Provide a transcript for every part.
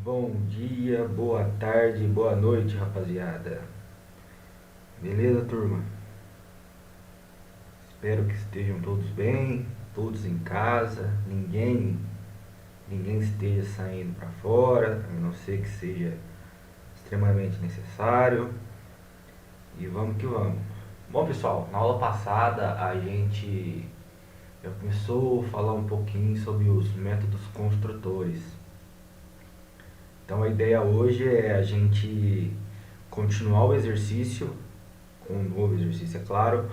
Bom dia, boa tarde, boa noite, rapaziada. Beleza, turma? Espero que estejam todos bem, todos em casa, ninguém esteja saindo para fora, a não ser que seja extremamente necessário. E vamos que vamos. Bom, pessoal, na aula passada a gente já começou a falar um pouquinho sobre os métodos construtores. Então a ideia hoje é a gente continuar o exercício, um novo exercício, é claro,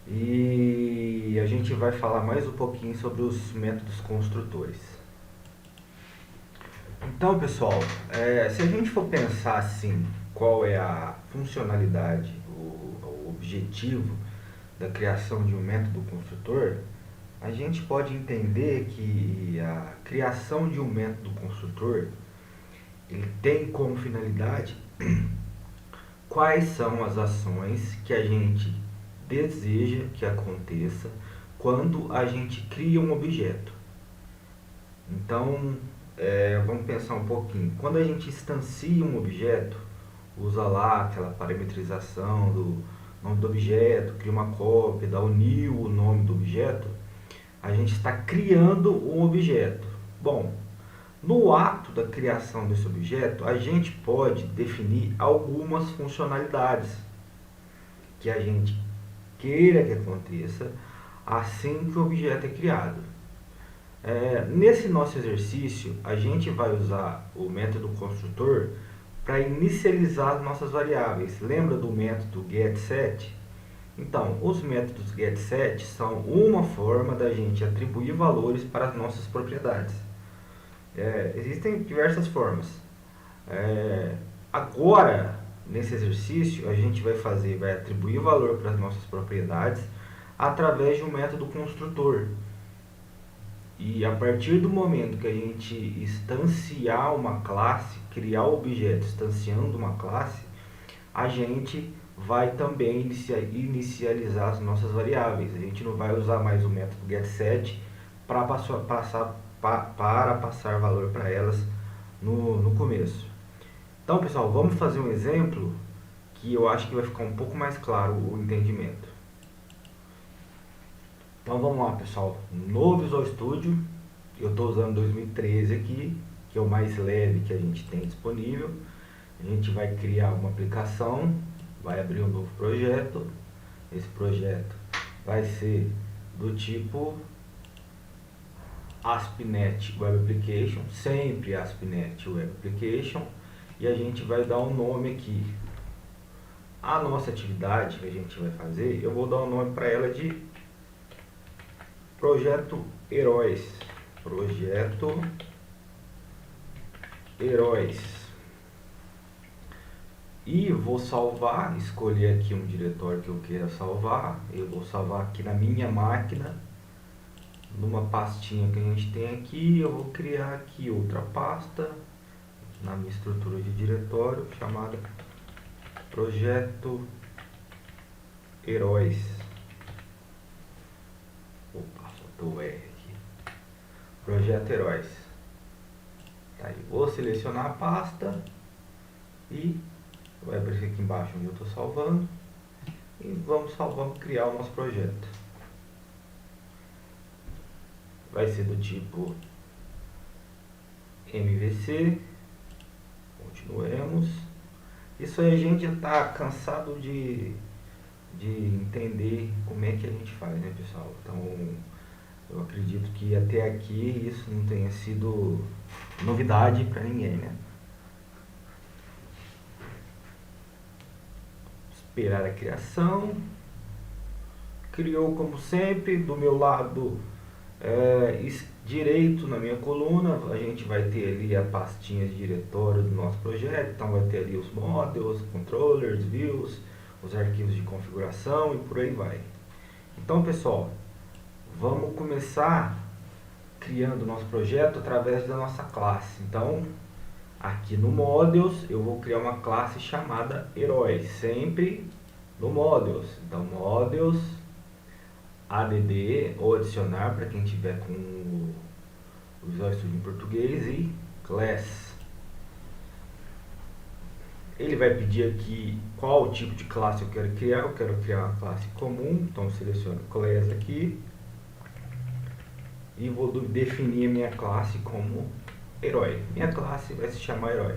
e a gente vai falar mais um pouquinho sobre os métodos construtores. Então, pessoal, se a gente for pensar assim, qual é a funcionalidade, o objetivo da criação de um método construtor, a gente pode entender que a criação de um método construtor ele tem como finalidade quais são as ações que a gente deseja que aconteça quando a gente cria um objeto. Então, vamos pensar um pouquinho. Quando a gente instancia um objeto, usa lá aquela parametrização do nome do objeto, cria uma cópia, dá o new, o nome do objeto, a gente está criando um objeto. Bom, no ato da criação desse objeto, a gente pode definir algumas funcionalidades que a gente queira que aconteça assim que o objeto é criado. Nesse nosso exercício, a gente vai usar o método construtor para inicializar as nossas variáveis. Lembra do método getSet? Então, os métodos getSet são uma forma da gente atribuir valores para as nossas propriedades. Existem diversas formas. Agora, nesse exercício, a gente vai atribuir valor para as nossas propriedades através de um método construtor. E a partir do momento que a gente instanciar uma classe, criar o objeto instanciando uma classe, a gente vai também inicializar as nossas variáveis. A gente não vai usar mais o método getSet para passar valor para elas no começo. Então, pessoal, vamos fazer um exemplo que eu acho que vai ficar um pouco mais claro o entendimento. Então vamos lá, pessoal, no Visual Studio, eu estou usando 2013 aqui, que é o mais leve que a gente tem disponível. A gente vai criar uma aplicação, vai abrir um novo projeto. Esse projeto vai ser do tipo ASP.NET Web Application, sempre ASP.NET Web Application, e a gente vai dar um nome aqui. A nossa atividade que a gente vai fazer, eu vou dar um nome para ela de Projeto Heróis. Projeto Heróis. E vou salvar, escolher aqui um diretório que eu queira salvar. Eu vou salvar aqui na minha máquina, numa pastinha que a gente tem aqui. Eu vou criar aqui outra pasta na minha estrutura de diretório chamada Projeto Heróis. Opa, soltou o R aqui. Projeto Heróis. Tá aí. Vou selecionar a pasta e vai aparecer aqui embaixo onde eu estou salvando. E vamos criar o nosso projeto. Vai ser do tipo MVC. Continuemos. Isso aí a gente já está cansado de entender como é que a gente faz, né, pessoal? Então, eu acredito que até aqui isso não tenha sido novidade para ninguém, né? Esperar a criação. Criou como sempre. Do meu lado direito na minha coluna, a gente vai ter ali a pastinha de diretório do nosso projeto. Então vai ter ali os models, controllers, views, os arquivos de configuração e por aí vai. Então, pessoal, vamos começar criando o nosso projeto através da nossa classe. Então, aqui no Models, eu vou criar uma classe chamada Heróis, sempre no Models. Então, Models, add ou adicionar para quem tiver com o Visual Studio em português, e Class. Ele vai pedir aqui qual tipo de classe eu quero criar. Eu quero criar uma classe comum, então seleciono class aqui e vou definir a minha classe como herói. Minha classe vai se chamar herói.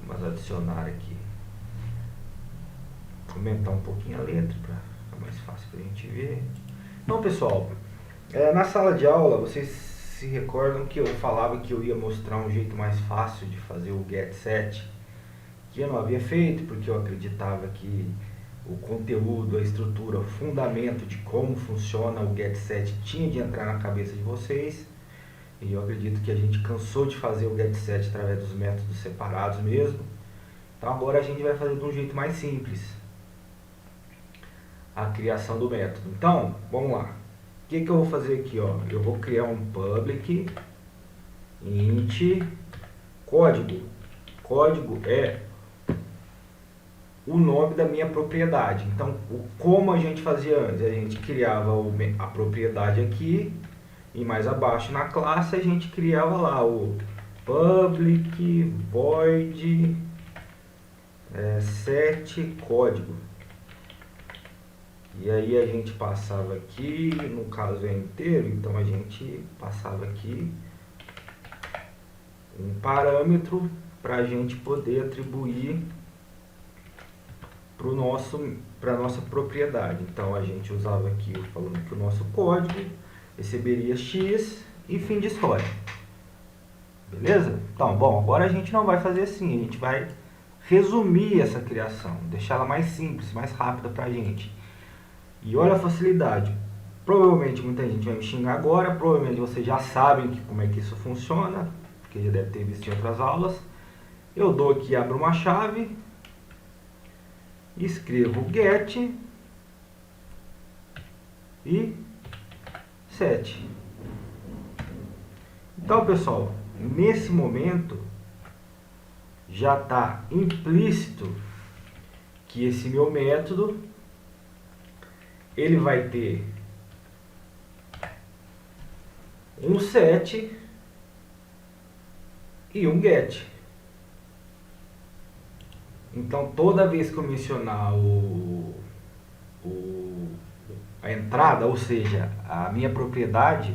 Vamos adicionar aqui, aumentar um pouquinho a letra para ficar mais fácil para a gente ver. Então, pessoal, na sala de aula vocês se recordam que eu falava que eu ia mostrar um jeito mais fácil de fazer o getSet, que eu não havia feito porque eu acreditava que o conteúdo, a estrutura, o fundamento de como funciona o getSet tinha de entrar na cabeça de vocês. E eu acredito que a gente cansou de fazer o getSet através dos métodos separados mesmo. Então agora a gente vai fazer de um jeito mais simples a criação do método. Então, vamos lá. O que eu vou fazer aqui? Eu vou criar um public int código. Código é o nome da minha propriedade. Então, como a gente fazia antes? A gente criava a propriedade aqui e mais abaixo na classe a gente criava lá o public void set código. E aí a gente passava aqui, no caso é inteiro, então a gente passava aqui um parâmetro para a gente poder atribuir para a nossa propriedade. Então a gente usava aqui falando que o nosso código receberia x e fim de história. Beleza? Então, bom, agora a gente não vai fazer assim, a gente vai resumir essa criação, deixar ela mais simples, mais rápida para a gente. E olha a facilidade. Provavelmente muita gente vai me xingar agora, provavelmente vocês já sabem como é que isso funciona, porque já deve ter visto em outras aulas. Eu dou aqui, abro uma chave, escrevo get e set. Então, pessoal, nesse momento já está implícito que esse meu método ele vai ter um set e um get. Então toda vez que eu mencionar a entrada, ou seja, a minha propriedade,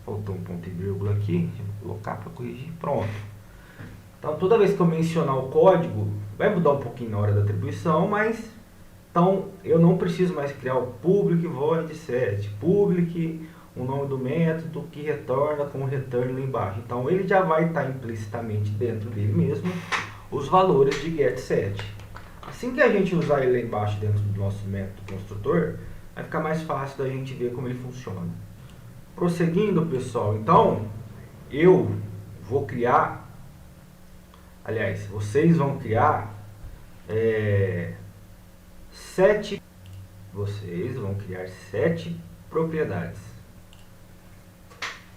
faltou um ponto e vírgula aqui, vou colocar para corrigir, pronto. Então toda vez que eu mencionar o código, vai mudar um pouquinho na hora da atribuição, mas então eu não preciso mais criar o public void set, public, o nome do método que retorna com o return lá embaixo. Então ele já vai estar implicitamente dentro dele mesmo os valores de getSet. Assim que a gente usar ele lá embaixo dentro do nosso método construtor, vai ficar mais fácil da gente ver como ele funciona. Prosseguindo, pessoal, então eu vou criar, aliás, vocês vão criar vocês vão criar 7 propriedades.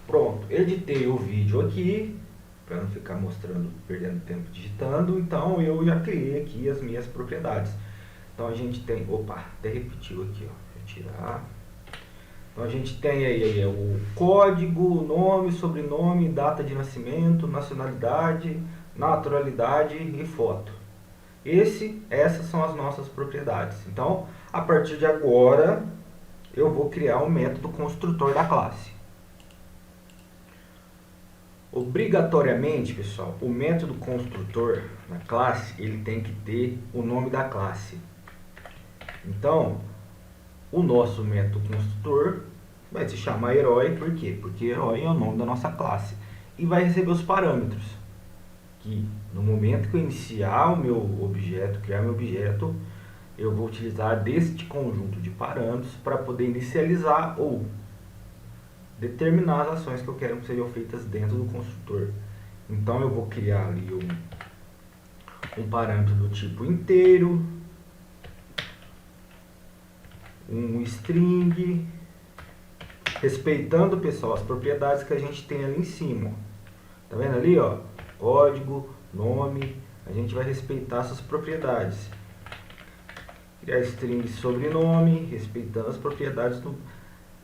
Pronto, editei o vídeo aqui para não ficar mostrando, perdendo tempo digitando. Então eu já criei aqui as minhas propriedades. Então a gente tem, opa, até repetiu aqui, deixa eu tirar. Então a gente tem aí o código, nome, sobrenome, data de nascimento, nacionalidade, naturalidade e foto. Essas são as nossas propriedades. Então, a partir de agora, eu vou criar um método construtor da classe. Obrigatoriamente, pessoal, o método construtor da classe, ele tem que ter o nome da classe. Então, o nosso método construtor vai se chamar herói, por quê? Porque herói é o nome da nossa classe. E vai receber os parâmetros. Que no momento que eu iniciar o meu objeto, criar meu objeto, eu vou utilizar deste conjunto de parâmetros para poder inicializar ou determinar as ações que eu quero que sejam feitas dentro do construtor. Então eu vou criar ali um parâmetro do tipo inteiro, um string, respeitando, pessoal, as propriedades que a gente tem ali em cima. Tá vendo ali, ó? Código, nome, a gente vai respeitar essas propriedades. Criar string sobrenome, respeitando as propriedades do...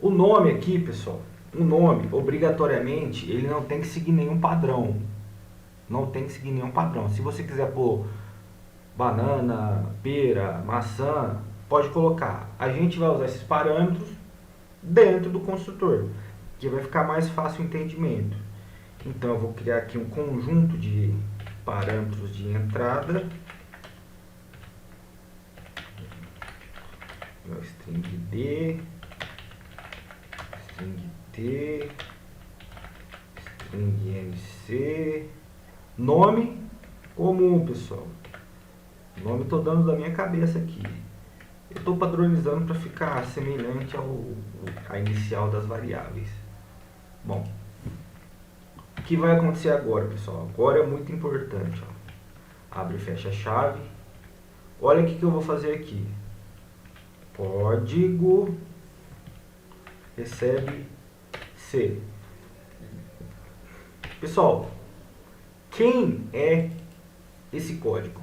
O nome aqui, pessoal, o nome, obrigatoriamente, ele não tem que seguir nenhum padrão. não tem que seguir nenhum padrão. Se você quiser pôr banana, pera, maçã, pode colocar. A gente vai usar esses parâmetros dentro do construtor, que vai ficar mais fácil o entendimento. Então eu vou criar aqui um conjunto de parâmetros de entrada. String D, string T, string NC, nome comum, pessoal. Nome estou dando da minha cabeça aqui. Eu estou padronizando para ficar semelhante à inicial das variáveis. Bom, o que vai acontecer agora, pessoal? Agora é muito importante. Ó. Abre e fecha a chave. Olha o que eu vou fazer aqui. Código recebe C. Pessoal, quem é esse código?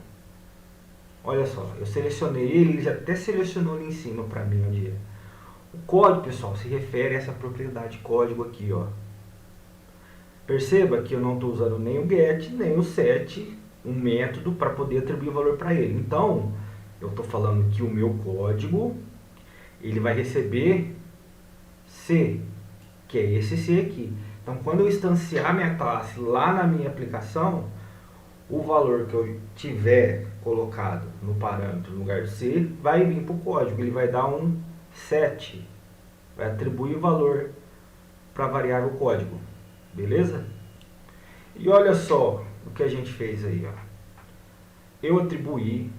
Olha só, eu selecionei ele já até selecionou ali em cima para mim onde é. O código, pessoal, se refere a essa propriedade código aqui, ó. Perceba que eu não estou usando nem o get, nem o set, um método para poder atribuir valor para ele. Então, eu estou falando que o meu código, ele vai receber C, que é esse C aqui. Então, quando eu instanciar minha classe lá na minha aplicação, o valor que eu tiver colocado no parâmetro no lugar de C vai vir para o código. Ele vai dar um set, vai atribuir o valor para a variável código. Beleza? E olha só o que a gente fez aí. Ó. Eu atribuí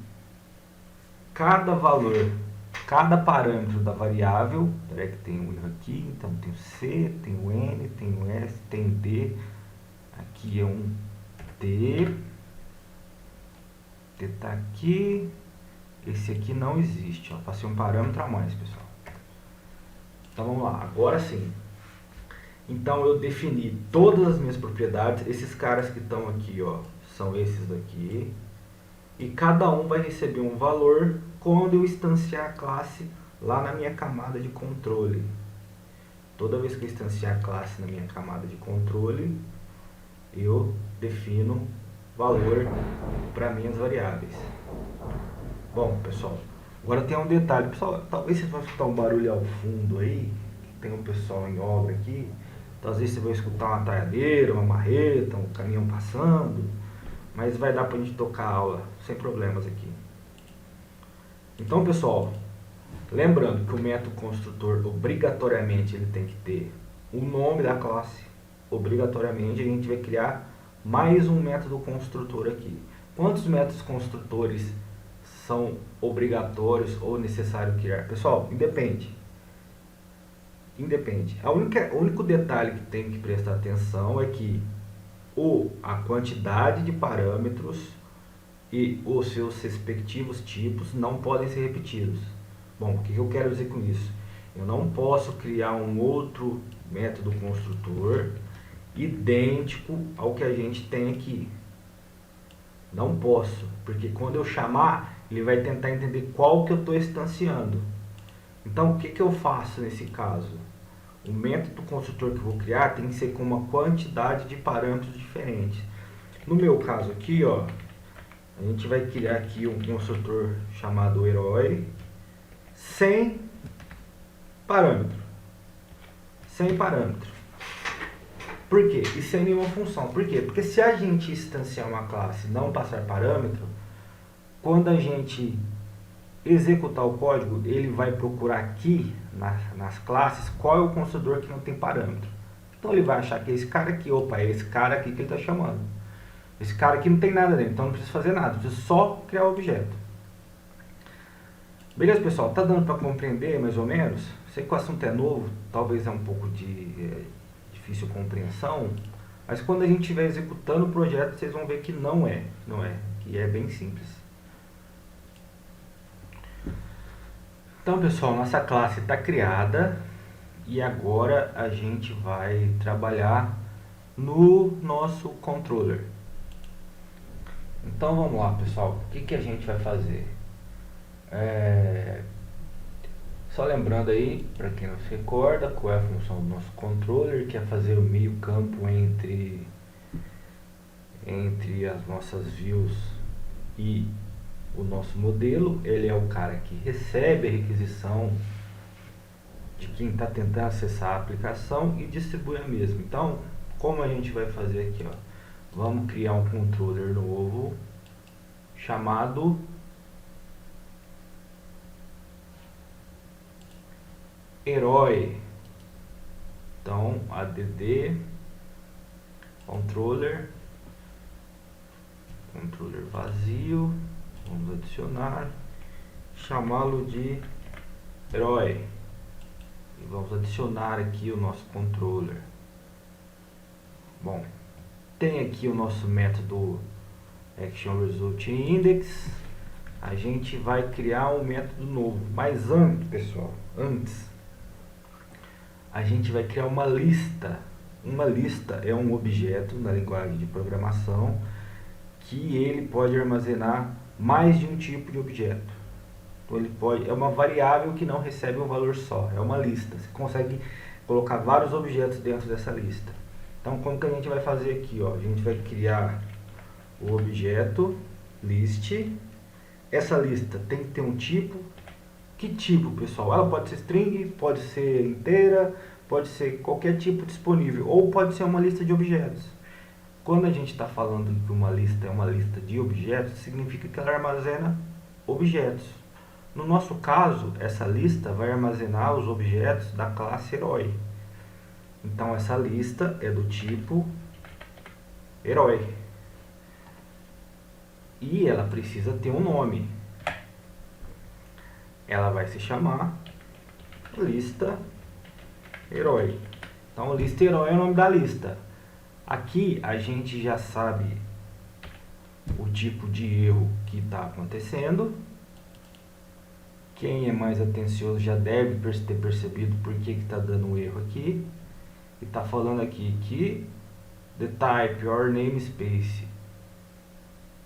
cada valor, cada parâmetro da variável. Peraí que tem um erro aqui. Então tem o C, tem o N, tem o S, tem o D. Aqui é um T. T está aqui. Esse aqui não existe. Ó. Passei um parâmetro a mais, pessoal. Então vamos lá. Agora sim. Então eu defini todas as minhas propriedades. Esses caras que estão aqui, ó, são esses daqui. E cada um vai receber um valor quando eu instanciar a classe lá na minha camada de controle. Toda vez que eu instanciar a classe na minha camada de controle, eu defino valor para minhas variáveis. Bom, pessoal, agora tem um detalhe. Pessoal, talvez você vai escutar um barulho ao fundo aí. Tem um pessoal em obra aqui. Então, às vezes você vai escutar uma talhadeira, uma marreta, um caminhão passando. Mas vai dar para a gente tocar a aula sem problemas aqui. Então, pessoal, lembrando que o método construtor, obrigatoriamente, ele tem que ter o nome da classe. Obrigatoriamente, a gente vai criar mais um método construtor aqui. Quantos métodos construtores são obrigatórios ou necessário criar? Pessoal, independe. O único detalhe que tem que prestar atenção é que a quantidade de parâmetros e os seus respectivos tipos não podem ser repetidos. Bom, o que eu quero dizer com isso? Eu não posso criar um outro método construtor idêntico ao que a gente tem aqui. Não posso, porque quando eu chamar, ele vai tentar entender qual que eu estou instanciando. Então, o que eu faço nesse caso? O método construtor que eu vou criar tem que ser com uma quantidade de parâmetros diferentes. No meu caso aqui, ó, a gente vai criar aqui um construtor chamado herói sem parâmetro. Sem parâmetro. Por quê? E sem nenhuma função. Por quê? Porque se a gente instanciar uma classe e não passar parâmetro, quando a gente executar o código, ele vai procurar aqui nas classes qual é o construtor que não tem parâmetro. Então ele vai achar que esse cara aqui, opa, é esse cara aqui que ele está chamando. Esse cara aqui não tem nada dentro, então não precisa fazer nada, precisa só criar o objeto. Beleza, pessoal? Tá dando para compreender mais ou menos? Sei que o assunto é novo, talvez é um pouco de difícil compreensão, mas quando a gente estiver executando o projeto, vocês vão ver que não é, que é bem simples. Então, pessoal, nossa classe está criada e agora a gente vai trabalhar no nosso controller. Então, vamos lá, pessoal. O que a gente vai fazer? Só lembrando aí, para quem não se recorda, qual é a função do nosso controller, que é fazer o meio campo entre entre as nossas views e o nosso modelo. Ele é o cara que recebe a requisição de quem está tentando acessar a aplicação e distribui a mesma. Então, como a gente vai fazer aqui, ó? Vamos criar um controller novo chamado herói. Então, add controller vazio, vamos adicionar, chamá-lo de herói e vamos adicionar aqui o nosso controller. Bom, tem aqui o nosso método ActionResultIndex. A gente vai criar um método novo, mas antes, pessoal, a gente vai criar uma lista. Uma lista é um objeto na linguagem de programação que ele pode armazenar mais de um tipo de objeto. Então ele pode, é uma variável que não recebe um valor só, é uma lista. Você consegue colocar vários objetos dentro dessa lista. Então como que a gente vai fazer aqui, ó? A gente vai criar o objeto list. Essa lista tem que ter um tipo. Que tipo, pessoal? Ela pode ser string, pode ser inteira, pode ser qualquer tipo disponível, ou pode ser uma lista de objetos. Quando a gente está falando que uma lista é uma lista de objetos, significa que ela armazena objetos. No nosso caso, essa lista vai armazenar os objetos da classe herói. Então essa lista é do tipo herói. E ela precisa ter um nome. Ela vai se chamar lista herói. Então lista herói é o nome da lista. Aqui a gente já sabe o tipo de erro que está acontecendo. Quem é mais atencioso já deve ter percebido por que está dando um erro aqui. E está falando aqui que the type or namespace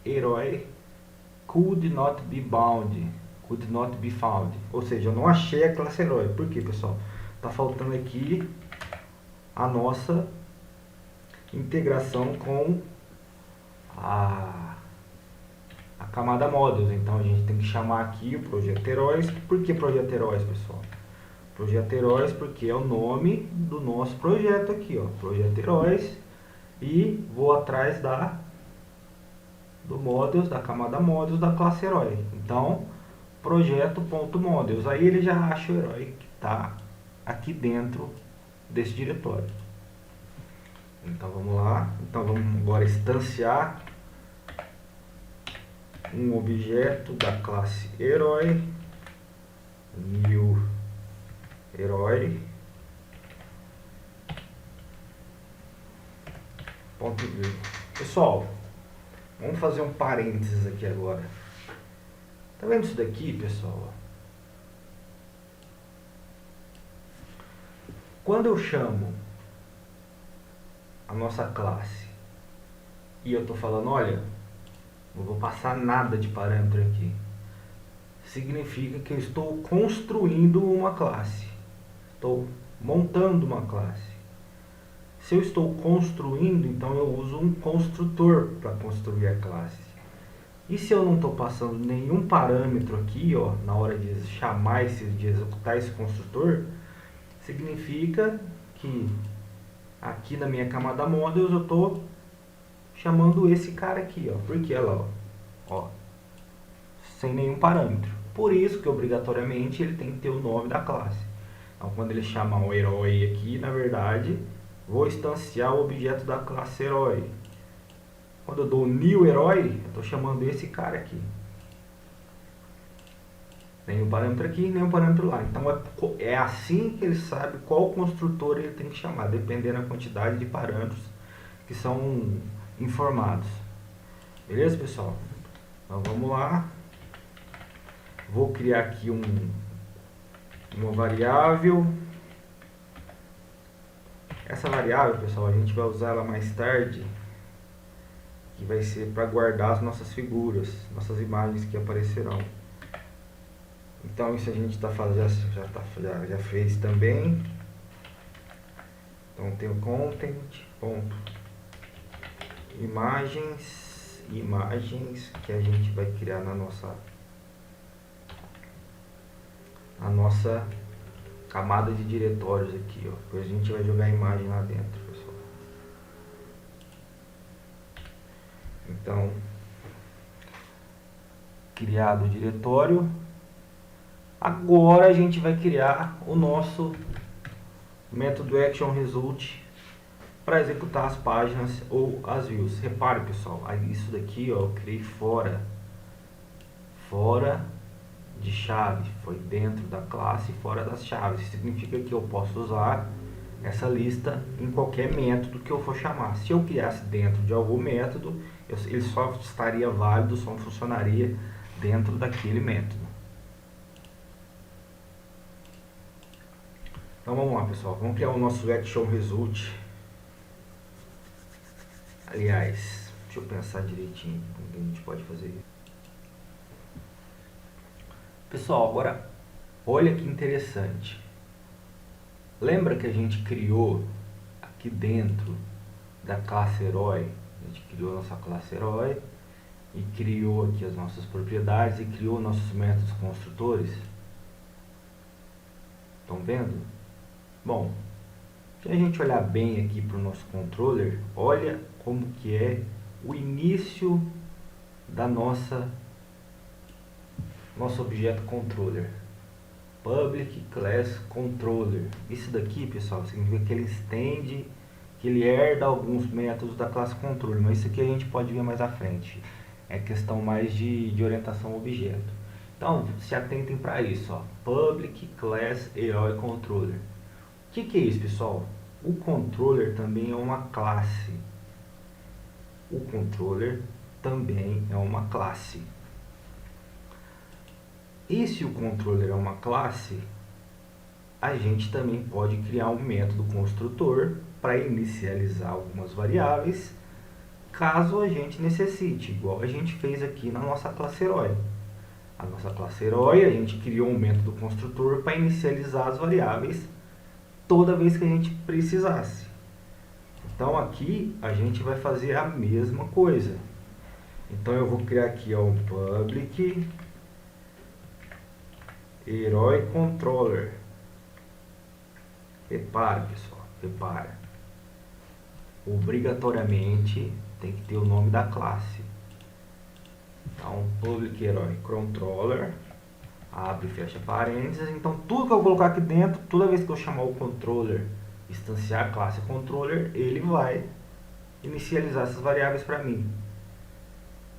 herói could not be found. Ou seja, eu não achei a classe herói. Por quê, pessoal? Está faltando aqui a nossa integração com a camada models. Então a gente tem que chamar aqui o projeto heróis. Por que projeto heróis, pessoal? Projeto heróis porque é o nome do nosso projeto aqui, ó, projeto heróis, e vou atrás do models, da camada models da classe herói. Então projeto.models, aí ele já acha o herói que está aqui dentro desse diretório. Então vamos lá, então vamos agora instanciar um objeto da classe herói, new herói, ponto vírgula. Pessoal, vamos fazer um parênteses aqui agora. Tá vendo isso daqui, pessoal? Quando eu chamo a nossa classe e eu tô falando, olha, não vou passar nada de parâmetro aqui, significa que eu estou construindo uma classe, estou montando uma classe. Se eu estou construindo, então eu uso um construtor para construir a classe. E se eu não estou passando nenhum parâmetro aqui, ó, na hora de chamar de executar esse construtor, significa que aqui na minha camada models eu estou chamando esse cara aqui, ó, porque ela, ó, sem nenhum parâmetro. Por isso que obrigatoriamente ele tem que ter o nome da classe. Então quando ele chamar o herói aqui, na verdade, vou instanciar o objeto da classe herói. Quando eu dou new herói, eu estou chamando esse cara aqui. Nenhum parâmetro aqui, nenhum parâmetro lá. Então é assim que ele sabe qual construtor ele tem que chamar, dependendo da quantidade de parâmetros que são informados. Beleza, pessoal? Então vamos lá. Vou criar aqui uma variável. Essa variável, pessoal, a gente vai usar ela mais tarde, que vai ser para guardar as nossas figuras, nossas imagens que aparecerão. Então isso a gente já fez também. Então tem o content, ponto, imagens que a gente vai criar na nossa camada de diretórios aqui, ó. Depois a gente vai jogar a imagem lá dentro, pessoal. Então, criado o diretório, agora a gente vai criar o nosso método ActionResult para executar as páginas ou as views. Repare, pessoal, isso daqui, ó, eu criei fora de chave, foi dentro da classe, fora das chaves. Isso significa que eu posso usar essa lista em qualquer método que eu for chamar. Se eu criasse dentro de algum método, ele só estaria válido, só funcionaria dentro daquele método. Então vamos lá, pessoal, vamos criar o nosso ActionResult. Aliás, deixa eu pensar direitinho como que a gente pode fazer isso. Pessoal, agora olha que interessante. Lembra que a gente criou aqui dentro da classe herói? A gente criou a nossa classe herói e criou aqui as nossas propriedades e criou nossos métodos construtores. Estão vendo? Bom, se a gente olhar bem aqui para o nosso controller, olha como que é o início da nosso objeto controller. Public Class Controller. Isso daqui, pessoal, significa que ele estende, que ele herda alguns métodos da classe controller, mas isso aqui a gente pode ver mais à frente. É questão mais de orientação ao objeto. Então, se atentem para isso, ó. Public Class Herói Controller. O que é isso, pessoal? O controller também é uma classe. O controller também é uma classe. E se o controller é uma classe, a gente também pode criar um método construtor para inicializar algumas variáveis, caso a gente necessite, igual a gente fez aqui na nossa classe herói. A nossa classe herói, a gente criou um método construtor para inicializar as variáveis toda vez que a gente precisasse. Então aqui a gente vai fazer a mesma coisa. Então eu vou criar aqui ó, um public herói controller. Repare, pessoal, repara. Obrigatoriamente tem que ter o nome da classe. Então, public herói controller, abre e fecha parênteses. Então, tudo que eu colocar aqui dentro, toda vez que eu chamar o controller, instanciar a classe controller, ele vai inicializar essas variáveis para mim.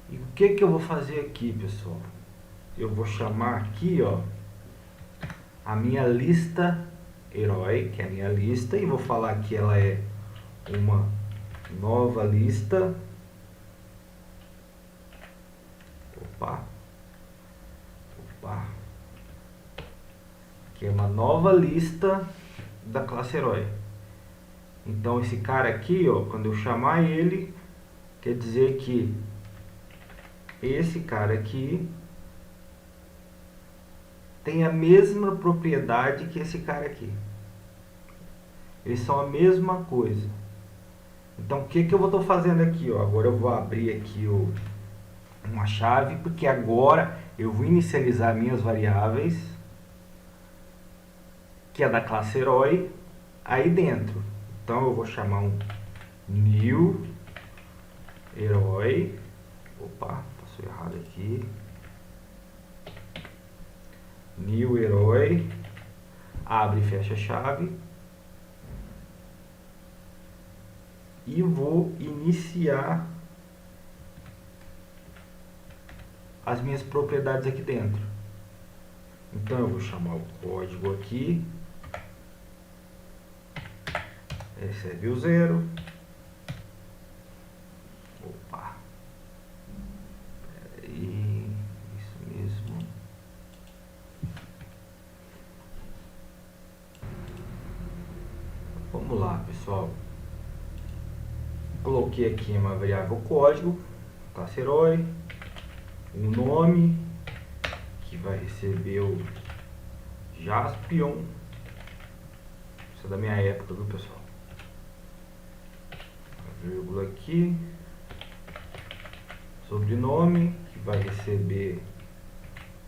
E o que eu vou fazer aqui, pessoal? Eu vou chamar aqui, ó, a minha lista herói, que é a minha lista, e vou falar que ela é uma nova lista. Opa. Que é uma nova lista da classe herói. Então esse cara aqui, ó, quando eu chamar ele, quer dizer que esse cara aqui tem a mesma propriedade que esse cara aqui. Eles são a mesma coisa. Então o que eu estou fazendo aqui, ó? Agora eu vou abrir aqui uma chave, porque agora eu vou inicializar minhas variáveis, que é da classe herói, aí dentro. Então eu vou chamar um new herói. Opa, passou errado aqui. New herói, abre e fecha a chave. E vou iniciar as minhas propriedades aqui dentro. Então eu vou chamar o código aqui. Recebe o 0. Opa. Peraí. Isso mesmo. Vamos lá, pessoal. Coloquei aqui uma variável código, classe herói, um nome, que vai receber o Jaspion. Isso é da minha época, viu, pessoal? Uma vírgula aqui. sobrenome, que vai receber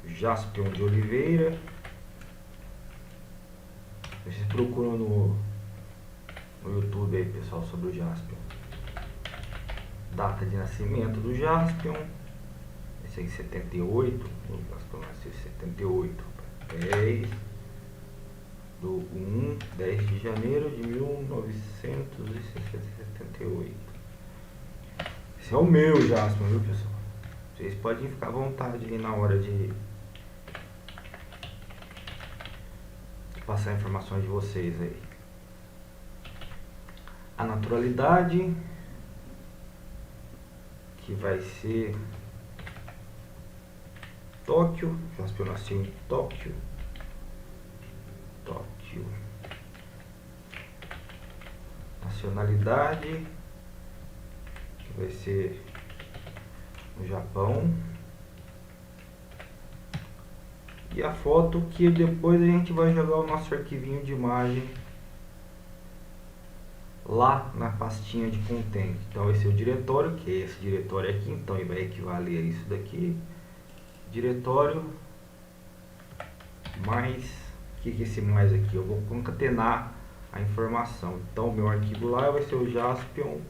Jaspion de Oliveira. Vocês procuram no YouTube aí, pessoal, sobre o Jaspion. Data de nascimento do Jaspion. Esse aí 78. O Jaspion nasceu em 78. 10 de janeiro de 1978. Esse é o meu Jaspion, viu, pessoal? Vocês podem ficar à vontade aí na hora de passar informações de vocês aí. A naturalidade, que vai ser Tóquio. Jaspion nasceu em Tóquio. Nacionalidade, que vai ser no Japão. E a foto, que depois a gente vai jogar o nosso arquivinho de imagem lá na pastinha de content. Então esse é o diretório, que é esse diretório aqui, então ele vai equivaler a isso daqui. Diretório mais, o que é esse mais aqui? Eu vou concatenar a informação. Então o meu arquivo lá vai ser o jaspion.jpg.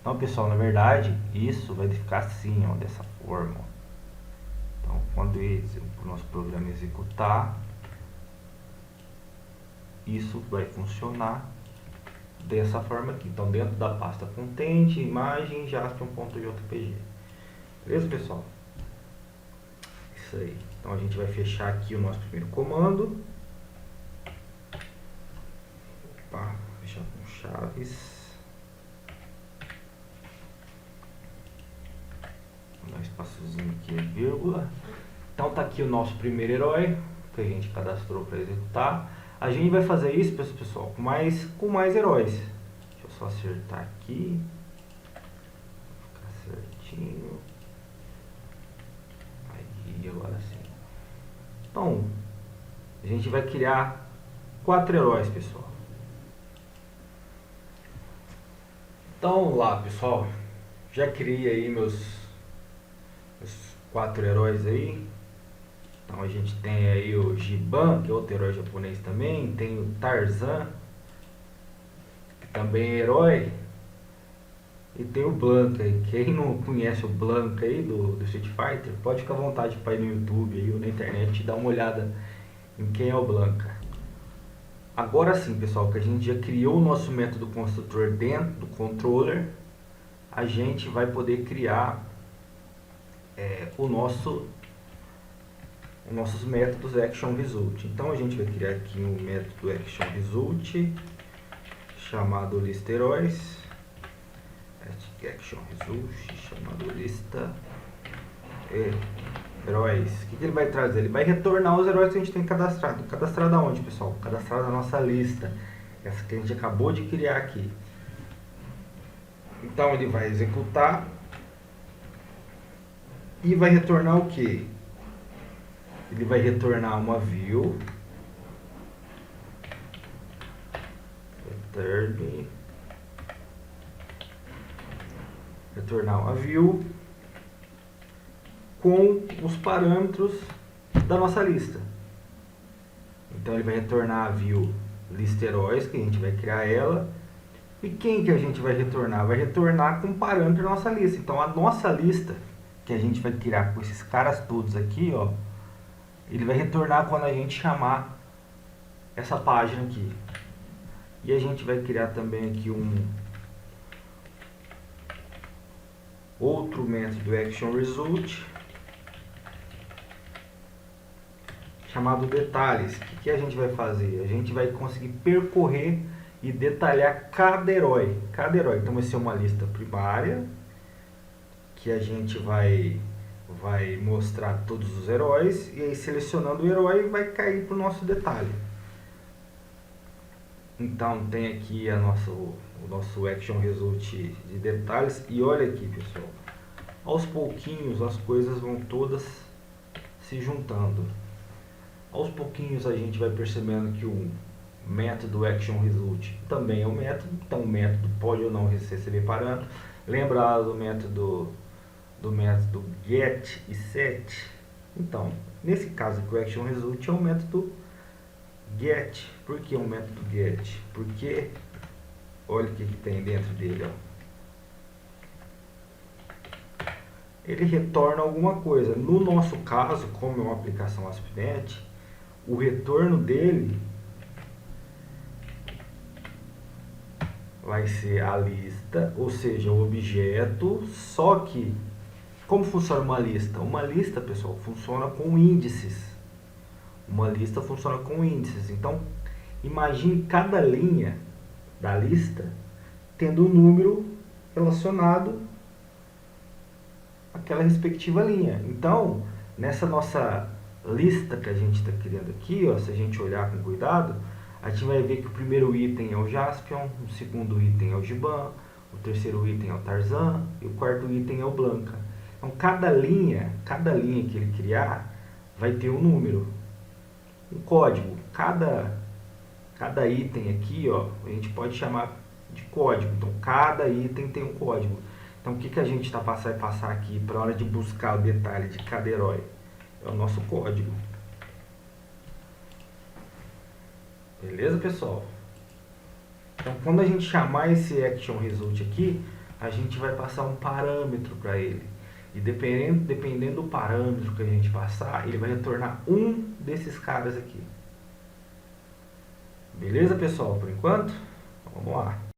Então, pessoal, na verdade, isso vai ficar assim, ó, dessa forma. Então, quando o nosso programa executar, isso vai funcionar dessa forma aqui. Então, dentro da pasta content, imagem, jaspion.jpg. Beleza, pessoal? Isso aí. Então, a gente vai fechar aqui o nosso primeiro comando. Opa, fechar com chaves. Vou dar um espaçozinho aqui, vírgula. Então tá aqui o nosso primeiro herói que a gente cadastrou para executar. A gente vai fazer isso, pessoal, com mais heróis. Deixa eu só acertar aqui. Ficar certinho. Aí, agora sim. Então, a gente vai criar 4 heróis, pessoal. Então, lá, pessoal, já criei aí meus 4 heróis aí. Então a gente tem aí o Giban, que é outro herói japonês também. Tem o Tarzan, que também é herói. E tem o Blanka. Quem não conhece o Blanka aí do Street Fighter, pode ficar à vontade para ir no YouTube aí, ou na internet e dar uma olhada em quem é o Blanka. Agora sim, pessoal, que a gente já criou o nosso método construtor dentro do controller, a gente vai poder criar os nossos métodos Action Result. Então a gente vai criar aqui um método Action Result chamado lista heróis. Action Result chamado lista heróis. O que ele vai trazer? Ele vai retornar os heróis que a gente tem cadastrado. Cadastrado aonde, pessoal? Cadastrado na nossa lista, essa que a gente acabou de criar aqui. Então ele vai executar e vai retornar o que? Ele vai retornar uma view. Retornar uma view com os parâmetros da nossa lista. Então ele vai retornar a view lista heróis, que a gente vai criar ela. E quem que a gente vai retornar? Vai retornar com parâmetro da nossa lista. Então a nossa lista, que a gente vai criar com esses caras todos aqui, ó, ele vai retornar quando a gente chamar essa página aqui. E a gente vai criar também aqui um outro método Action Result chamado detalhes. O que a gente vai fazer? A gente vai conseguir percorrer e detalhar cada herói. Então vai ser uma lista primária que a gente vai mostrar todos os heróis, e aí selecionando o herói vai cair para o nosso detalhe. Então tem aqui o nosso Action Result de detalhes, e olha aqui, pessoal, aos pouquinhos as coisas vão todas se juntando. Aos pouquinhos a gente vai percebendo que método ActionResult também é um método, então o método pode ou não receber parâmetro. Lembra lá do método get e set? Então, nesse caso aqui o ActionResult é um método get. Por que um método get? Porque olha o que tem dentro dele, ó. Ele retorna alguma coisa. No nosso caso, como é uma aplicação ASP.NET, o retorno dele vai ser a lista, ou seja, o objeto, só que como funciona uma lista? Uma lista, pessoal, funciona com índices. Uma lista funciona com índices. Então, imagine cada linha da lista tendo um número relacionado àquela respectiva linha. Então, nessa nossa lista que a gente está criando aqui, ó, se a gente olhar com cuidado, a gente vai ver que o primeiro item é o Jaspion, o segundo item é o Giban, o terceiro item é o Tarzan e o quarto item é o Blanca. Então, cada linha que ele criar vai ter um número, um código. Cada item aqui, ó, a gente pode chamar de código. Então, cada item tem um código. Então, o que a gente está passar aqui para a hora de buscar o detalhe de cada herói? É o nosso código. Beleza, pessoal? Então, quando a gente chamar esse ActionResult aqui, a gente vai passar um parâmetro para ele. E dependendo do parâmetro que a gente passar, ele vai retornar um desses caras aqui. Beleza, pessoal? Por enquanto? Então, vamos lá.